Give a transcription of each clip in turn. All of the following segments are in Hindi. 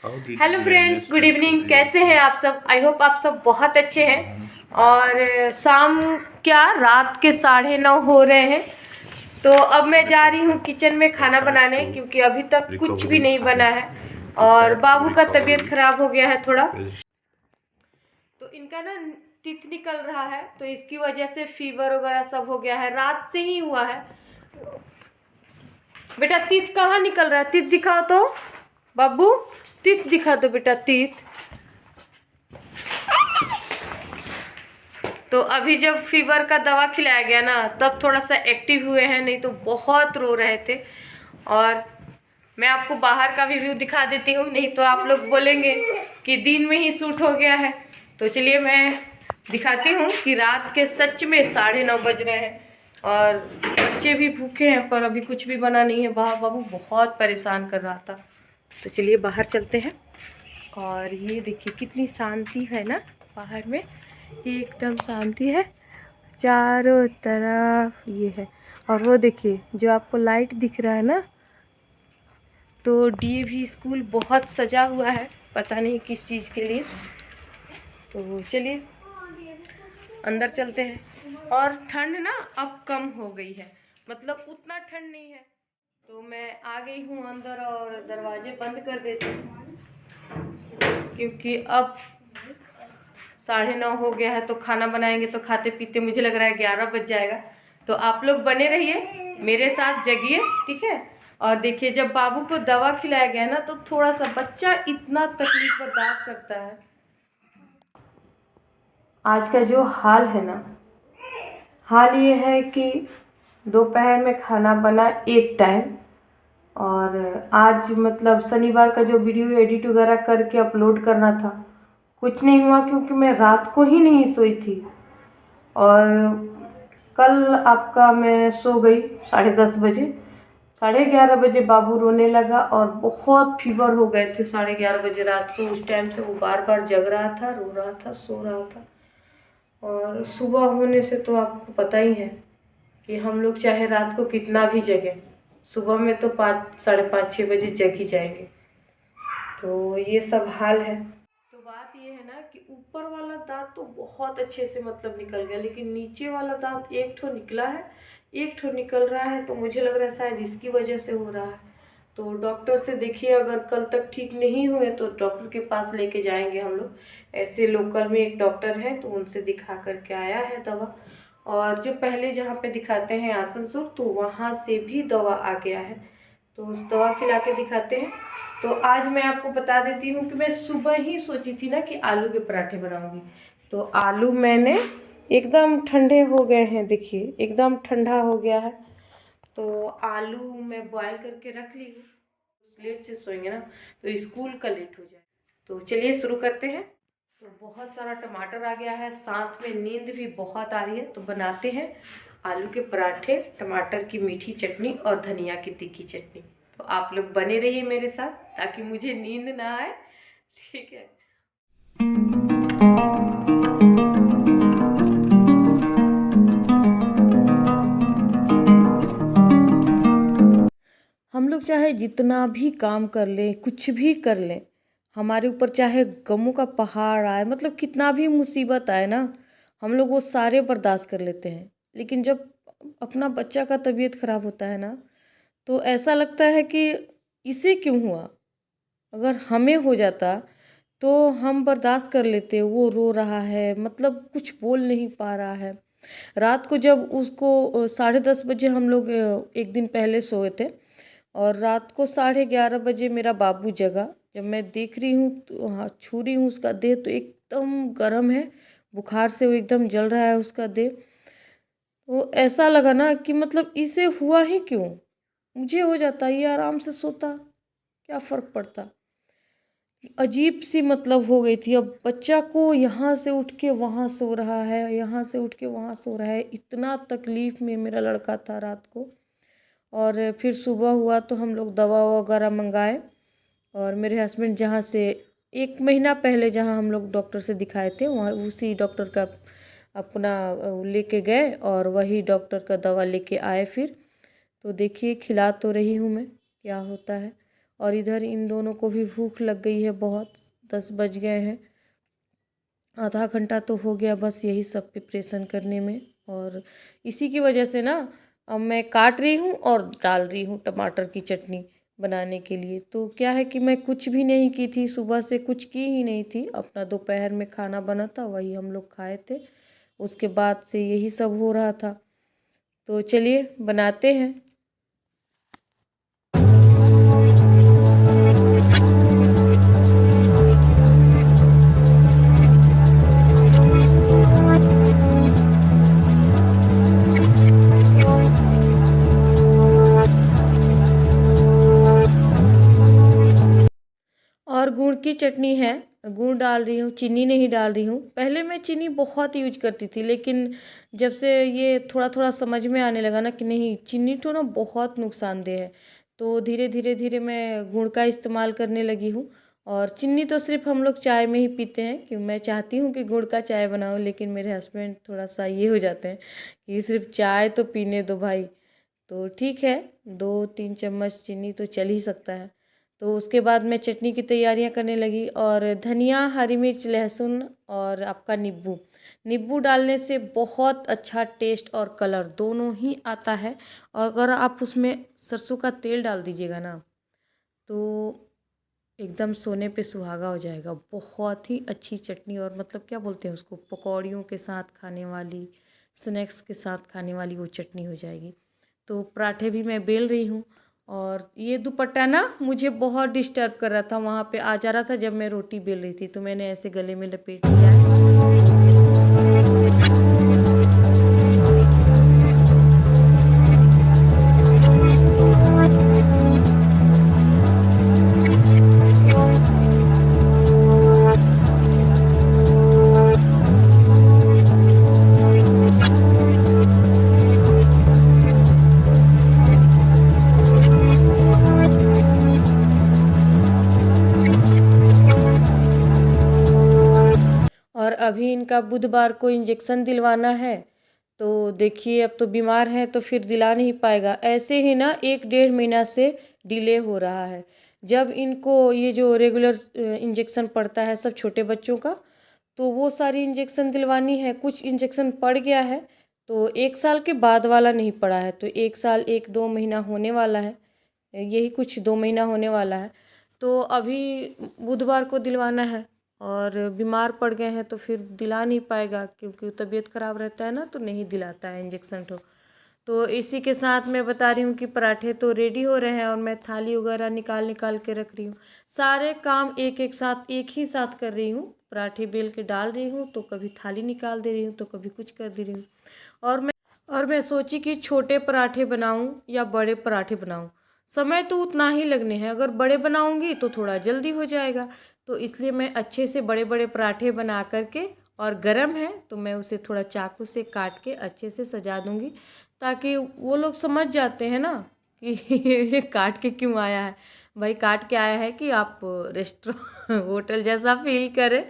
Hello friends, good evening. कैसे हैं आप सब? आई होप आप सब बहुत अच्छे हैं। और शाम क्या रात के 9:30 हो रहे हैं। तो अब मैं जा रही हूँ किचन में खाना बनाने, क्योंकि अभी तक कुछ भी नहीं बना है और बाबू का तबीयत खराब हो गया है थोड़ा। तो इनका ना टीथ निकल रहा है, तो इसकी वजह से फीवर वगैरह सब हो गया है। रात से ही हुआ है। बेटा टीथ कहाँ निकल रहा है? टीथ दिखाओ तो बाबू, टीथ दिखा दो बेटा, टीथ। तो अभी जब फीवर का दवा खिलाया गया ना, तब थोड़ा सा एक्टिव हुए हैं, नहीं तो बहुत रो रहे थे। और मैं आपको बाहर का भी व्यू दिखा देती हूँ, नहीं तो आप लोग बोलेंगे कि दिन में ही शूट हो गया है। तो चलिए मैं दिखाती हूँ कि रात के सच में 9:30 बज रहे हैं और बच्चे भी भूखे हैं, पर अभी कुछ भी बना नहीं है। बाबू बहुत परेशान कर रहा था। तो चलिए बाहर चलते हैं। और ये देखिए कितनी शांति है ना बाहर में, एकदम शांति है चारों तरफ। ये है, और वो देखिए जो आपको लाइट दिख रहा है ना, तो डीएवी स्कूल बहुत सजा हुआ है, पता नहीं किस चीज़ के लिए। तो चलिए अंदर चलते हैं। और ठंड ना अब कम हो गई है, मतलब उतना ठंड नहीं है। तो मैं आ गई हूँ अंदर और दरवाजे बंद कर देती हूँ, क्योंकि अब 9:30 हो गया है। तो खाना बनाएंगे तो खाते पीते मुझे लग रहा है 11 बज जाएगा। तो आप लोग बने रहिए मेरे साथ, जगिए, ठीक है। और देखिए जब बाबू को दवा खिलाया गया ना, तो थोड़ा सा बच्चा इतना तकलीफ बर्दाश्त करता है। आज का जो हाल है ना, हाल ये है कि दोपहर में खाना बना एक टाइम, और आज मतलब शनिवार का जो वीडियो एडिट वगैरह करके अपलोड करना था, कुछ नहीं हुआ, क्योंकि मैं रात को ही नहीं सोई थी। और कल आपका मैं सो गई 10:30 बजे। 11:30 बजे बाबू रोने लगा और बहुत फीवर हो गए थे 11:30 बजे रात को। उस टाइम से वो बार बार जग रहा था, रो रहा था, सो रहा था। और सुबह होने से तो आपको पता ही है कि हम लोग चाहे रात को कितना भी जगें, सुबह में तो 5, 5:30, 6 बजे जग ही जाएंगे। तो ये सब हाल है। तो बात ये है ना कि ऊपर वाला दांत तो बहुत अच्छे से मतलब निकल गया, लेकिन नीचे वाला दांत एक ठो निकला है, एक ठो निकल रहा है। तो मुझे लग रहा है शायद इसकी वजह से हो रहा है। तो डॉक्टर से देखिए, अगर कल तक ठीक नहीं हुए तो डॉक्टर के पास लेके जाएंगे हम लोग। ऐसे लोकल में एक डॉक्टर है, तो उनसे दिखा करके आया है दवा। और जो पहले जहाँ पे दिखाते हैं आसनसोल, तो वहाँ से भी दवा आ गया है, तो उस दवा खिला के दिखाते हैं। तो आज मैं आपको बता देती हूँ कि मैं सुबह ही सोची थी ना कि आलू के पराठे बनाऊंगी। तो आलू मैंने एकदम ठंडे हो गए हैं, देखिए एकदम ठंडा हो गया है। तो आलू मैं बॉयल करके रख ली हूँ। लेट से सोएंगे ना तो स्कूल का लेट हो जाए। तो चलिए शुरू करते हैं। तो बहुत सारा टमाटर आ गया है, साथ में नींद भी बहुत आ रही है। तो बनाते हैं आलू के पराठे, टमाटर की मीठी चटनी और धनिया की तीखी चटनी। तो आप लोग बने रहिए मेरे साथ, ताकि मुझे नींद ना आए, ठीक है। हम लोग चाहे जितना भी काम कर लें, कुछ भी कर लें, हमारे ऊपर चाहे गमों का पहाड़ आए, मतलब कितना भी मुसीबत आए ना, हम लोग वो सारे बर्दाश्त कर लेते हैं। लेकिन जब अपना बच्चा का तबीयत खराब होता है ना, तो ऐसा लगता है कि इसे क्यों हुआ। अगर हमें हो जाता तो हम बर्दाश्त कर लेते। वो रो रहा है, मतलब कुछ बोल नहीं पा रहा है। रात को जब उसको 10:30 बजे हम लोग एक दिन पहले सोए थे, और रात को 11:30 बजे मेरा बाबू जगा। जब मैं देख रही हूँ तो हाँ, छू रही हूँ उसका देह, तो एकदम गर्म है, बुखार से वो एकदम जल रहा है उसका देह। तो ऐसा लगा ना कि मतलब इसे हुआ ही क्यों। मुझे हो जाता, ये आराम से सोता, क्या फ़र्क पड़ता। अजीब सी मतलब हो गई थी। अब बच्चा को यहाँ से उठ के वहाँ सो रहा है, यहाँ से उठ के वहाँ सो रहा है। इतना तकलीफ़ में मेरा लड़का था रात को। और फिर सुबह हुआ तो हम लोग दवा वगैरह मंगाए, और मेरे हस्बैंड जहाँ से 1 महीना पहले जहाँ हम लोग डॉक्टर से दिखाए थे, वहाँ उसी डॉक्टर का अपना लेके गए, और वही डॉक्टर का दवा लेके आए फिर। तो देखिए खिला तो रही हूँ मैं, क्या होता है। और इधर इन दोनों को भी भूख लग गई है बहुत। 10 बज गए हैं। आधा घंटा तो हो गया बस यही सब प्रिपरेशन करने में। और इसी की वजह से ना अब मैं काट रही हूँ और डाल रही हूँ टमाटर की चटनी बनाने के लिए। तो क्या है कि मैं कुछ भी नहीं की थी, सुबह से कुछ की ही नहीं थी। अपना दोपहर में खाना बना था, वही हम लोग खाए थे। उसके बाद से यही सब हो रहा था। तो चलिए बनाते हैं। और गुड़ की चटनी है, गुड़ डाल रही हूँ, चीनी नहीं डाल रही हूँ। पहले मैं चीनी बहुत यूज करती थी, लेकिन जब से ये थोड़ा थोड़ा समझ में आने लगा ना कि नहीं, चीनी तो ना बहुत नुकसानदेह है, तो धीरे धीरे धीरे मैं गुड़ का इस्तेमाल करने लगी हूँ। और चीनी तो सिर्फ हम लोग चाय में ही पीते हैं, कि मैं चाहती हूँ कि गुड़ का चाय बनाऊँ, लेकिन मेरे हस्बैंड थोड़ा सा ये हो जाते हैं कि सिर्फ चाय तो पीने दो भाई। तो ठीक है, 2-3 चम्मच चीनी तो चल ही सकता है। तो उसके बाद मैं चटनी की तैयारियां करने लगी। और धनिया, हरी मिर्च, लहसुन और आपका नींबू, नींबू डालने से बहुत अच्छा टेस्ट और कलर दोनों ही आता है। और अगर आप उसमें सरसों का तेल डाल दीजिएगा ना, तो एकदम सोने पे सुहागा हो जाएगा। बहुत ही अच्छी चटनी, और मतलब क्या बोलते हैं उसको, पकौड़ियों के साथ खाने वाली, स्नैक्स के साथ खाने वाली वो चटनी हो जाएगी। तो पराठे भी मैं बेल रही हूँ। और ये दुपट्टा ना मुझे बहुत डिस्टर्ब कर रहा था, वहाँ पे आ जा रहा था जब मैं रोटी बेल रही थी, तो मैंने ऐसे गले में लपेट लिया है। और अभी इनका बुधवार को इंजेक्शन दिलवाना है। तो देखिए, अब तो बीमार हैं तो फिर दिला नहीं पाएगा। ऐसे ही ना 1-1.5 महीना से डिले हो रहा है। जब इनको ये जो रेगुलर इंजेक्शन पड़ता है सब छोटे बच्चों का, तो वो सारी इंजेक्शन दिलवानी है। कुछ इंजेक्शन पड़ गया है, तो 1 साल के बाद वाला नहीं पड़ा है, तो 1 साल 1-2 महीना होने वाला है, यही कुछ 2 महीना होने वाला है। तो अभी बुधवार को दिलवाना है। और बीमार पड़ गए हैं तो फिर दिला नहीं पाएगा, क्योंकि तबीयत खराब रहता है ना, तो नहीं दिलाता है इंजेक्शन। तो इसी के साथ मैं बता रही हूँ कि पराठे तो रेडी हो रहे हैं, और मैं थाली वगैरह निकाल निकाल के रख रही हूँ। सारे काम एक एक साथ एक ही साथ कर रही हूँ। पराठे बेल के डाल रही हूँ, तो कभी थाली निकाल दे रही हूँ, तो कभी कुछ कर दे रही हूँ। और मैं सोची कि छोटे पराठे बनाऊं या बड़े पराठे बनाऊं। समय तो उतना ही लगने हैं, अगर बड़े बनाऊंगी तो थोड़ा जल्दी हो जाएगा। तो इसलिए मैं अच्छे से बड़े बड़े पराठे बना करके, और गरम है तो मैं उसे थोड़ा चाकू से काट के अच्छे से सजा दूंगी, ताकि वो लोग समझ जाते हैं ना कि ये काट के क्यों आया है। भाई काट के आया है कि आप रेस्टोरेंट होटल जैसा फील करें।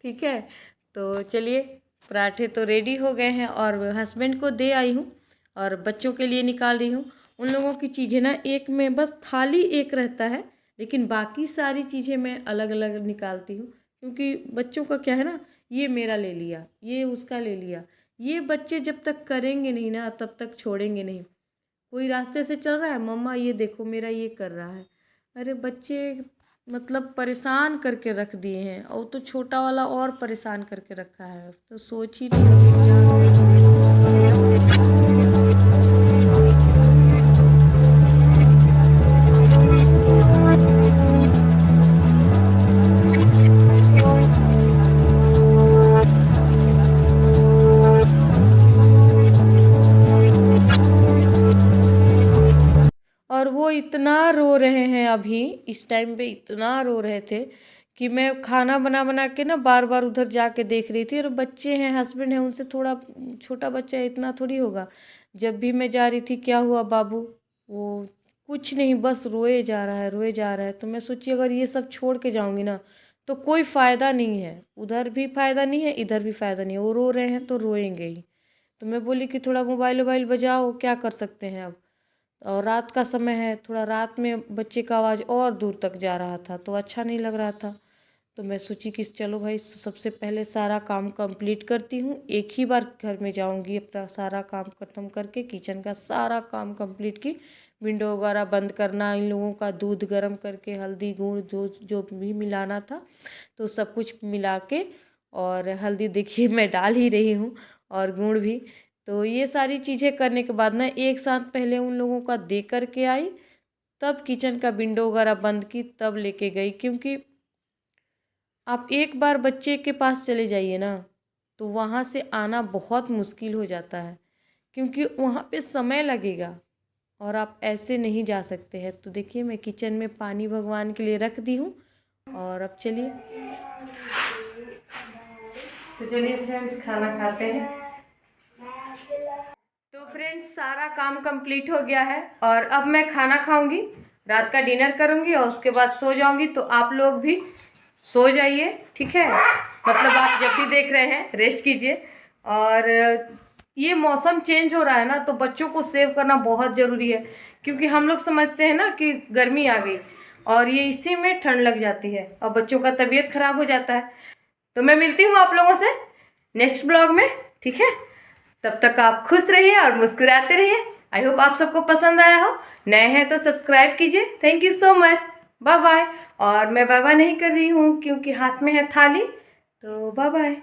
ठीक है, तो चलिए, पराठे तो रेडी हो गए हैं, और हस्बैंड को दे आई हूँ, और बच्चों के लिए निकाल रही हूँ। उन लोगों की चीज़ें ना एक में, बस थाली एक रहता है, लेकिन बाकी सारी चीज़ें मैं अलग अलग निकालती हूँ। क्योंकि बच्चों का क्या है ना, ये मेरा ले लिया, ये उसका ले लिया। ये बच्चे जब तक करेंगे नहीं ना, तब तक छोड़ेंगे नहीं। कोई रास्ते से चल रहा है, मम्मा ये देखो मेरा ये कर रहा है। अरे बच्चे मतलब परेशान करके रख दिए हैं, और तो छोटा वाला और परेशान करके रखा है, तो सोच ही नहीं होगी क्या और वो इतना रो रहे हैं अभी, इस टाइम पे इतना रो रहे थे कि मैं खाना बना बना के ना बार बार उधर जाके देख रही थी। और बच्चे हैं, हस्बैंड है, उनसे थोड़ा, छोटा बच्चा है, इतना थोड़ी होगा। जब भी मैं जा रही थी, क्या हुआ बाबू, वो कुछ नहीं, बस रोए जा रहा है, रोए जा रहा है। तो मैं सोची अगर ये सब छोड़ के जाऊंगी ना, तो कोई फ़ायदा नहीं है, उधर भी फ़ायदा नहीं है, इधर भी फ़ायदा नहीं है। वो रो रहे हैं तो रोएंगे ही। तो मैं बोली कि थोड़ा मोबाइल वोबाइल बजाओ, क्या कर सकते हैं अब। और रात का समय है, थोड़ा रात में बच्चे का आवाज़ और दूर तक जा रहा था तो अच्छा नहीं लग रहा था। तो मैं सोची कि चलो भाई सबसे पहले सारा काम कंप्लीट करती हूँ, एक ही बार घर में जाऊँगी, अपना सारा काम ख़त्म करके किचन का सारा काम कंप्लीट की, विंडो वगैरह बंद करना, इन लोगों का दूध गर्म करके हल्दी गुड़ जो जो भी मिलाना था तो सब कुछ मिला के, और हल्दी देखिए मैं डाल ही रही हूँ और गुड़ भी। तो ये सारी चीज़ें करने के बाद ना एक साथ पहले उन लोगों का दे कर के आई, तब किचन का विंडो वगैरह बंद की, तब लेके गई। क्योंकि आप एक बार बच्चे के पास चले जाइए ना तो वहाँ से आना बहुत मुश्किल हो जाता है, क्योंकि वहाँ पे समय लगेगा और आप ऐसे नहीं जा सकते हैं। तो देखिए मैं किचन में पानी भगवान के लिए रख दी हूँ, और अब चलिए फ्रेंड्स खाना खाते हैं। तो फ्रेंड्स सारा काम कंप्लीट हो गया है और अब मैं खाना खाऊंगी, रात का डिनर करूंगी और उसके बाद सो जाऊंगी। तो आप लोग भी सो जाइए, ठीक है, मतलब आप जब भी देख रहे हैं रेस्ट कीजिए। और ये मौसम चेंज हो रहा है ना तो बच्चों को सेव करना बहुत ज़रूरी है, क्योंकि हम लोग समझते हैं ना कि गर्मी आ गई और ये इसी में ठंड लग जाती है और बच्चों का तबीयत खराब हो जाता है। तो मैं मिलती हूँ आप लोगों से नेक्स्ट ब्लॉग में, ठीक है। तब तक आप खुश रहिए और मुस्कुराते रहिए। आई होप आप सबको पसंद आया हो। नए हैं तो सब्सक्राइब कीजिए। Thank you so much, bye bye. और मैं बाय बाय नहीं कर रही हूँ क्योंकि हाथ में है थाली, तो बाय बाय।